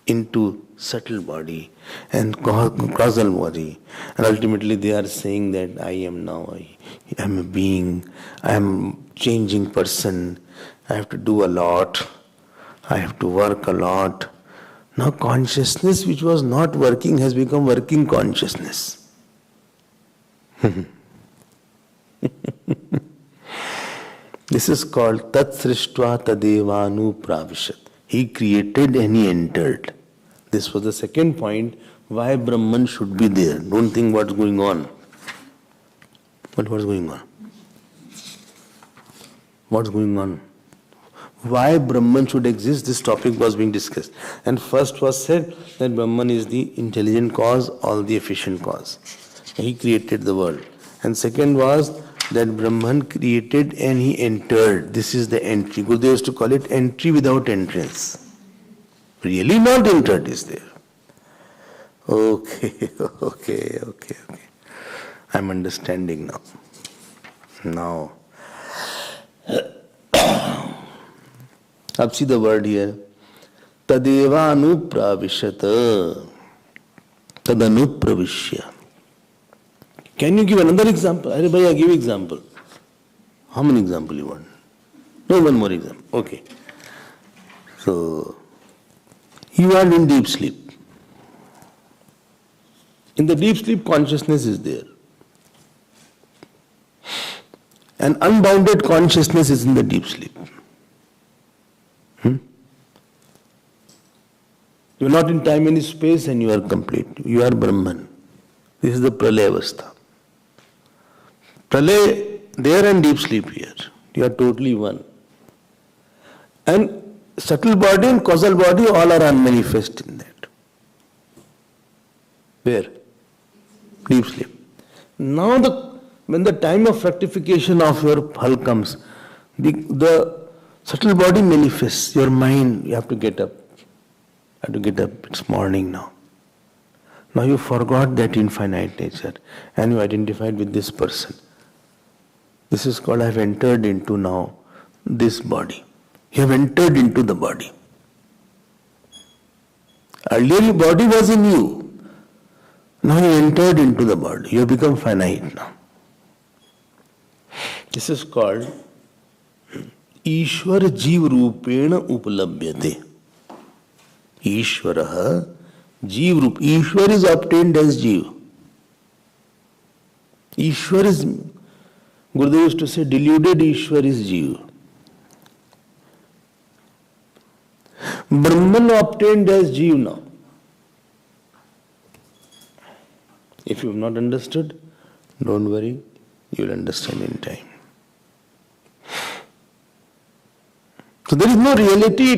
into subtle body and causal body. And ultimately they are saying that I am now, I am a being, I am changing person, I have to do a lot, I have to work a lot. Now consciousness which was not working has become working consciousness. This is called Tat Srishtva Tadevanu Pravishat. He created and he entered. This was the second point, why Brahman should be there. Don't think what's going on. But what's going on? What's going on? Why Brahman should exist, this topic was being discussed. And first was said that Brahman is the intelligent cause, all the efficient cause. He created the world. And second was that Brahman created and he entered. This is the entry. Gurudev used to call it entry without entrance. Really not entered is there. Okay. I'm understanding now. Now, see the word here. Tadeva anupravishata. Tadanupravishya. Can you give another example? Arey bhaiya, give example. How many examples you want? No, one more example. Okay. So, you are in deep sleep. In the deep sleep, consciousness is there. And unbounded consciousness is in the deep sleep. You are not in time and space and you are complete. You are Brahman. This is the Pralaya Avastha. Pralaya there and deep sleep here. You are totally one. And subtle body and causal body all are unmanifest in that. Where? Deep sleep. Now when the time of fructification of your phal comes, the subtle body manifests, your mind, you have to get up. It's morning now. Now you forgot that infinite nature and you identified with this person. This is called I have entered into now this body. You have entered into the body. Earlier your body was in you. Now you entered into the body. You have become finite now. This is called Ishwar Jeev Rupena Upalabhyate. Ishwaraha Jeev Rup. Ishwar is obtained as Jeev. Ishwar is, Gurudev used to say, deluded Ishwar is Jeev. Brahman obtained as Jeev now. If you have not understood, don't worry, you will understand in time. So there is no reality,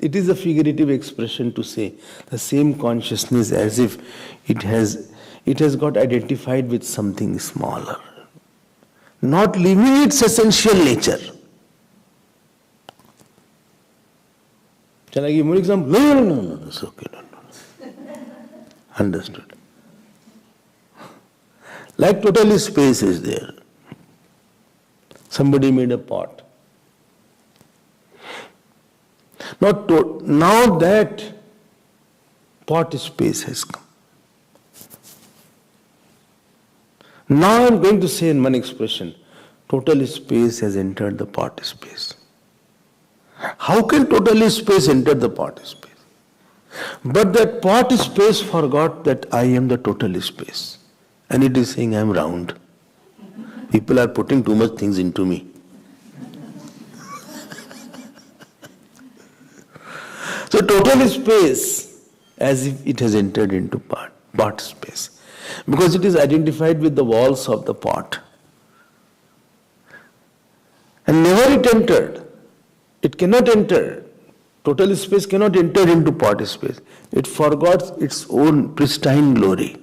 it is a figurative expression to say the same consciousness as if it has got identified with something smaller. Not leaving its essential nature. Shall I give more example? No, it's okay. No. Understood. Like total space is there. Somebody made a pot. Now that pot space has come. Now I am going to say in one expression, total space has entered the pot space. How can total space enter the pot space? But that pot space forgot that I am the total space. And it is saying I am round. People are putting too much things into me. So total space, as if it has entered into pot space. Because it is identified with the walls of the pot. And never it entered. It cannot enter. Total space cannot enter into pot space. It forgot its own pristine glory.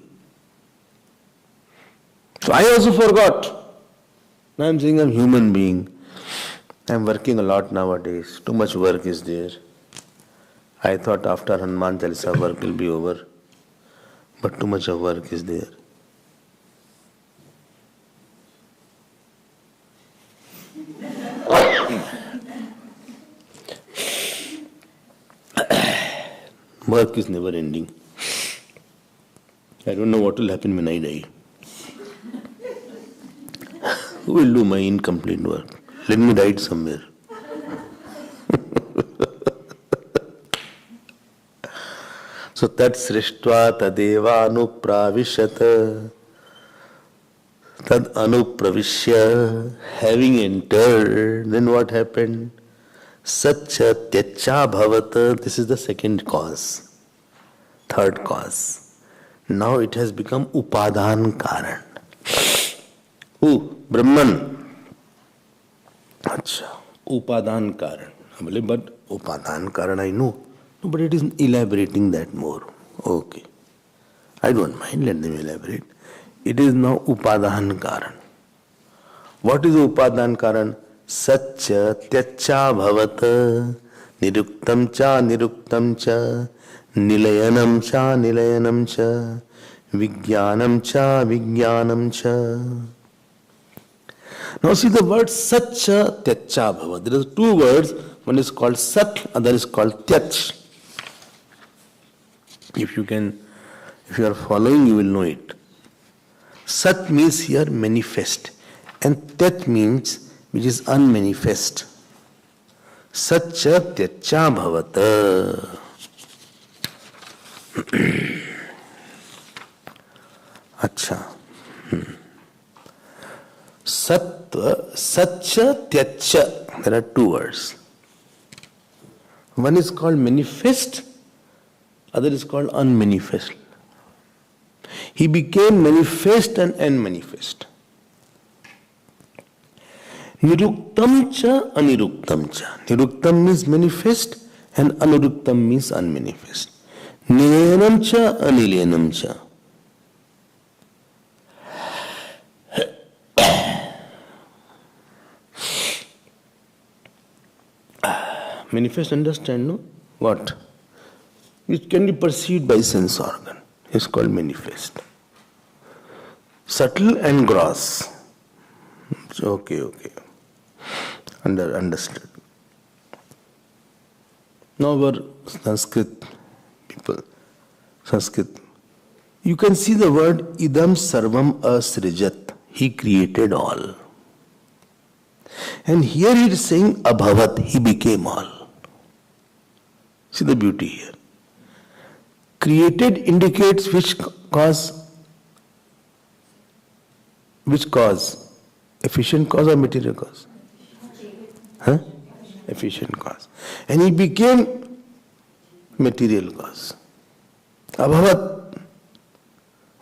So I also forgot Now I'm saying I'm a human being. I'm working a lot nowadays. Too much work is there. I thought after Hanuman Chalisa work will be over. But too much of work is there. Work is never ending. I don't know what will happen when I die. Who will do my incomplete work? Let me write somewhere. So tat srishtva tadeva anupravishat. Tad anupravishya, having entered, then what happened? Satcha tyacha bhavata. This is the second cause. Third cause. Now it has become upadhan karan. Who? Brahman. Acha. Upadhan karan. But upadhan karan I know. No, but it is elaborating that more. Okay. I don't mind, let them elaborate. It is now upadhan karan. What is upadhan karan? Satcha tyacha bhavata niruktam cha nilayanam cha vijnanam cha. Now see the word satcha tyacha bhava. There are two words. One is called sat, other is called tyach. If you are following, you will know it. Sat means here manifest, and tyach means which is unmanifest. Satcha tyacha bhavata. Acha. Sattva, satcha, tyacha. There are two words. One is called manifest, other is called unmanifest. He became manifest and unmanifest. Niruktam cha, aniruktam cha. Niruktam means manifest and aniruktam means unmanifest. Nilayanam cha, anilayanam cha. Manifest, understand, no? What? Which can be perceived by sense organ. It's called manifest. Subtle and gross. Okay. Understood. Now our Sanskrit people, you can see the word idam sarvam asrijat. He created all. And here he is saying abhavat, he became all. See the beauty here. Created indicates which cause? Which cause? Efficient cause or material cause? Efficient cause. And he became material cause. Abhavat.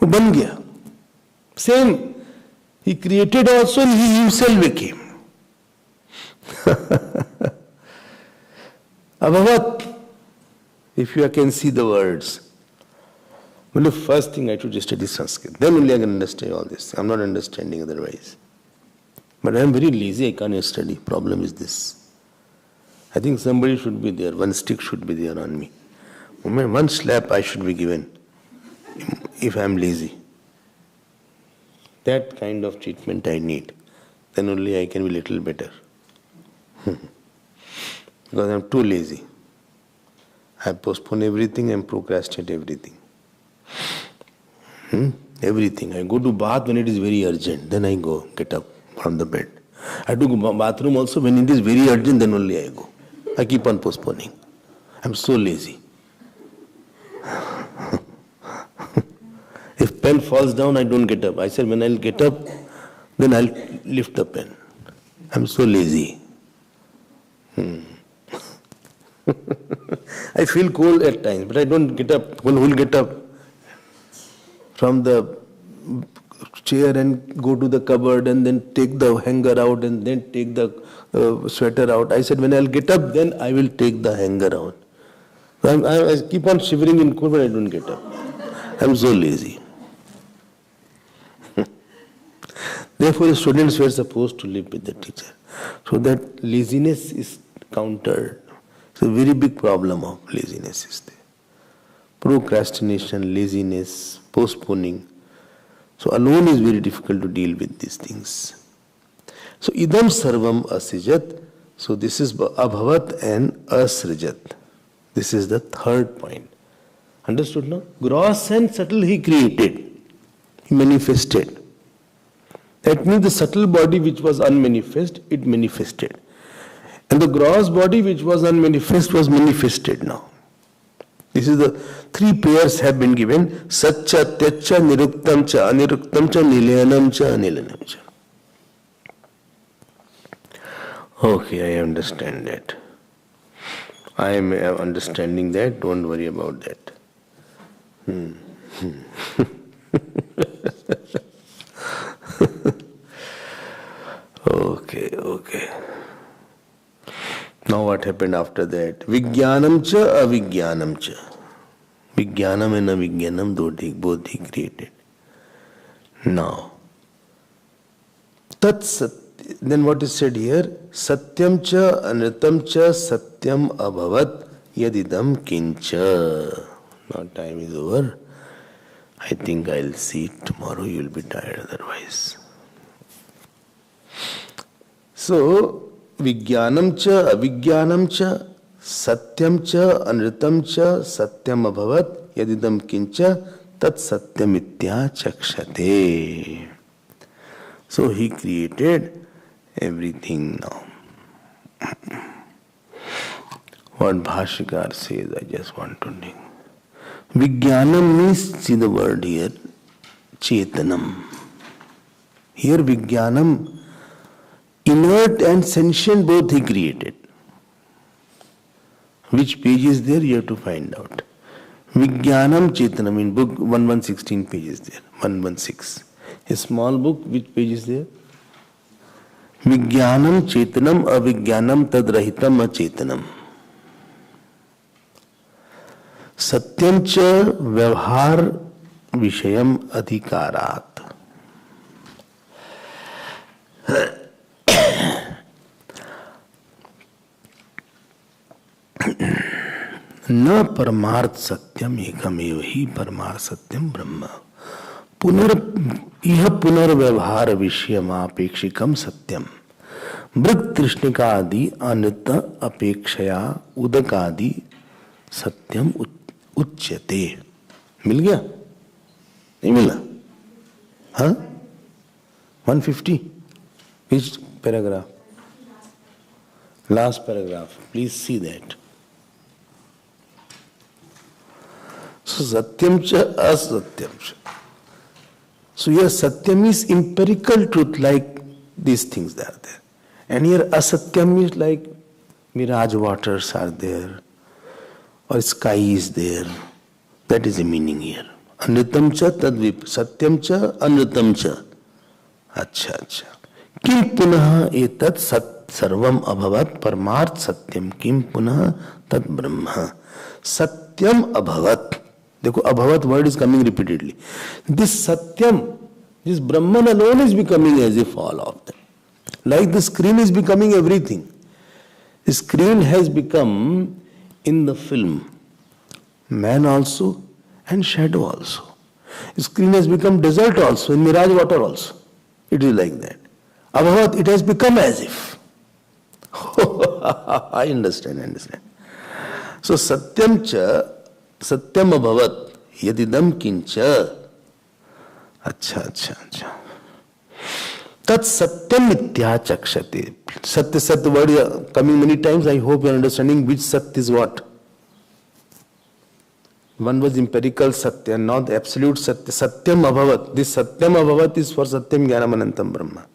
वो बन गया. Same. He created also and he himself became. Abhavat. If you can see the words. Well, the first thing I should study Sanskrit. Then only I can understand all this. I'm not understanding otherwise. But I am very lazy, I can't study. Problem is this. I think somebody should be there. One stick should be there on me. One slap I should be given. If I am lazy. That kind of treatment I need. Then only I can be little better. Because I am too lazy. I postpone everything and procrastinate everything. Everything. I go to bath when it is very urgent. Then I go, get up from the bed. I do go bathroom also when it is very urgent, then only I go. I keep on postponing. I am so lazy. If pen falls down, I don't get up. I said when I'll get up, then I'll lift the pen. I am so lazy. I feel cold at times, but I don't get up. One will get up from the chair and go to the cupboard and then take the hanger out and then take the sweater out. I said when I'll get up, then I will take the hanger out. I keep on shivering in cold, but I don't get up. I'm so lazy. Therefore, the students were supposed to live with the teacher. So that laziness is countered. It's a very big problem of laziness is there. Procrastination, laziness, postponing. So alone is very difficult to deal with these things. So idam sarvam asijat. So this is abhavat and asrijat. This is the third point. Understood now? Gross and subtle he created. He manifested. That means the subtle body which was unmanifest, it manifested. And the gross body which was unmanifest was manifested now. This is the three pairs have been given. Satcha, Tyacha, Niruktam cha, Aniruktam cha, Nilayanam cha, Anilanam cha. Okay, I understand that. I am understanding that. Don't worry about that. Okay. Now what happened after that? Vijnanam cha, avijnanam cha. Vijnanam and avijnanam both he created. Now, then what is said here? Satyam cha, anritam cha, satyam abhavat, yadidam kincha. Now time is over. I think I'll see it tomorrow. You'll be tired otherwise. So, Vijnanam cha, avijnanam cha, satyam cha, anritam cha, satyam abhavat, yadidam kincha, tat satyam itya chakshate. So he created everything now. What Bhashikar says, I just want to think. Vijnanam means, see the word here, Chetanam. Here Vijnanam, inert and sentient both he created. Which page is there? You have to find out. Vijnanam Chetanam in book 1116 pages there. 116. A small book, which page is there? Vijnanam Chetanam avijnanam tadrahitam achetanam. Satyam cha vyavhar vishayam adhikarat. न परमार्थ सत्यम एकमेव ही परमार्थ सत्यम ब्रह्म पुनर्व्यवहार विषयमापेक्षिकम सत्यम मृग तृष्णिकादि अनृत अपेक्षया उदकादि सत्यम उच्यते. मिल गया? नहीं मिला? हाँ, 150. Which paragraph? Last paragraph. Please see that. So satyam cha, asatyam cha. So here satyam is empirical truth, like these things that are there. And here asatyam is like mirage waters are there, or sky is there. That is the meaning here. Anritam cha tadvip, satyam cha, anritam cha. Acha. Kim punah etat sat sarvam abhavat parmarth satyam. Kim punah tat brahma. Satyam abhavat. देखो abhavat word is coming repeatedly. This satyam, this Brahman alone is becoming as if all of them. Like the screen is becoming everything. The screen has become in the film man also and shadow also. The screen has become desert also and mirage water also. It is like that. Abhavat, it has become as if. I understand. So satyam cha, satyam abhavat, yadidam kincha. Acha. Tat satyam itya chakshate. Satya word coming many times. I hope you are understanding which sat is what. One was empirical satya, not absolute satya. Satyam abhavat. This satyam abhavat is for satyam jnanam anantam brahma.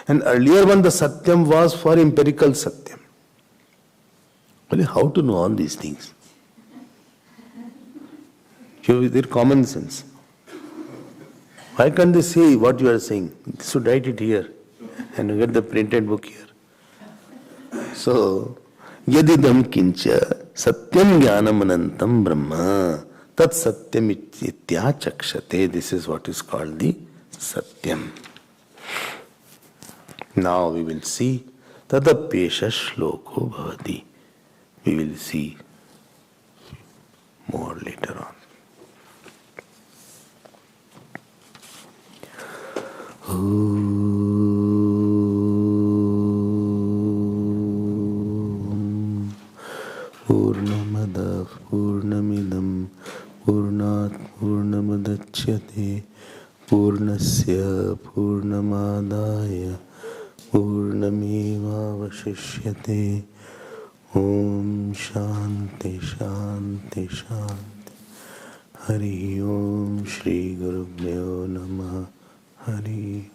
And earlier one, the satyam was for empirical satyam. Well, how to know all these things? Their common sense. Why can't they say what you are saying? They should write it here and you get the printed book here. So, yadidam kincha satyam jnanam anantam brahma tat satyam itya chakshate. This is what is called the satyam. Now we will see Tadapesha Shloko Bhavati. We will see more later on. Purnamada Purnamidam Purnat Purnamadachyate Purnasya Purnamadaya Purnamevavashishyate. Om Shanti Shanti Shanti. Hari Om Shri Gurubhyo Namah. Hari